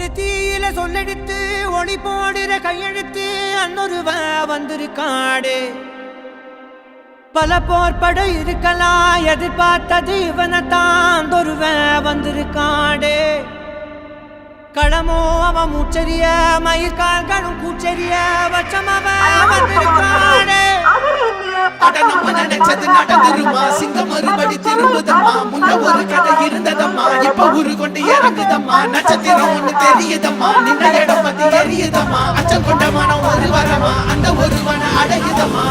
ஒரு தீயில சொல்லெடுத்து ஒளி போடுற கையெழுத்து அன்னொருவ வந்திருக்காடு. பல போர்பட இருக்கலாம் எதிர்பார்த்தது இவனைத்தான் ஒருவ வந்திருக்காடு. களமோ அவன் மூச்சரிய மயிர்கால்களும் கூச்சரிய வச்சம் அவன் வந்திருக்காடு. நினைச்சது நடந்துருமா சிங்கம் மறுபடி திரும்புதம்மா. முன்ன ஒரு கதை இருந்ததம்மா இப்ப உரு கொண்டு இறங்குதம்மா. நட்சத்திரம் ஒண்ணு தெரியுதம்மா நின்ன இடம் பத்தி எரியுதம்மா. அச்சம் கொண்ட மனம் ஒரு வரமா அந்த ஒருவன அடையுதம்மா.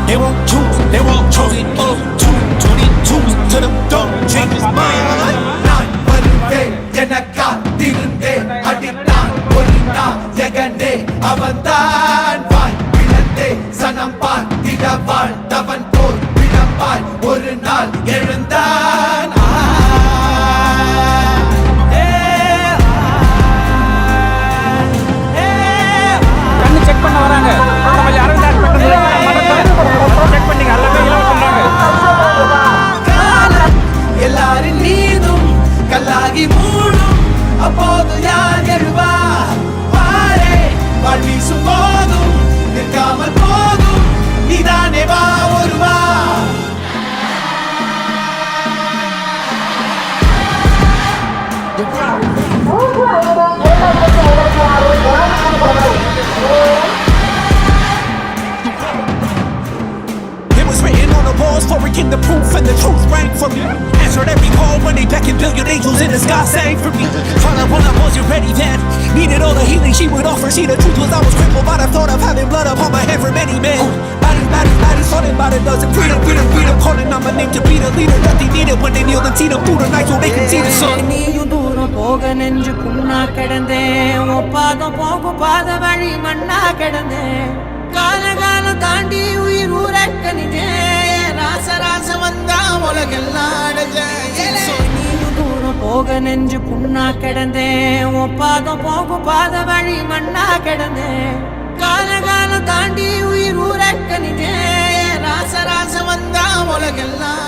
They won't choose, they won't choose it. 22 to the dog, change his mind. நான் வருவேன் எனக்கா திருந்தே அடித்தான் ஒரு நாள் ஜெகனே அவன்தான் வாய் பிளந்தே சனம் பார்த்திட வாழ்ந்தவன் போல் விளம்பாய் ஒரு நாள் எழுந்தான். கண்ணு செக் பண்ண வராங்க. எல்லாரின் மீதும் கல்லாகி மூடும் அப்போது யார் எழுவா. பாரே வாழ் வீசும் போதும் நிற்காமல் போதும் நீதானே வா ஒருவா. For again the proof and the truth rang from me. Answered every call when they beckoned, billion angels in the sky sang for me. Trying when I wasn't ready then. Needed all the healing she would offer. See the truth was I was crippled by the thought of having blood upon my head for many men. Bodies falling by the dozen. Freedom, calling on my name to be the leader that they needed when they kneel and see them through the night so they can see the sun. நீயும் தூரம் போக நெஞ்சு புண்ணா கிடந்தேன். ஒப்பாதம் போகும் பாத வழி மண்ணா கிடந்தேன். காலகாலம் தாண்டி உயிர் ஊரக்கணிதேன். ராச வந்தா உலகெல்லாம் நீயும் தூரம் போக நெஞ்சு புண்ணா கிடந்தேன். ஒப்பாதம் போகும் பாத வழி மண்ணா கிடந்தேன். காலகாலம் தாண்டி உயிர் ஊரக்கணிதேன். ராச வந்தா உலகெல்லாம்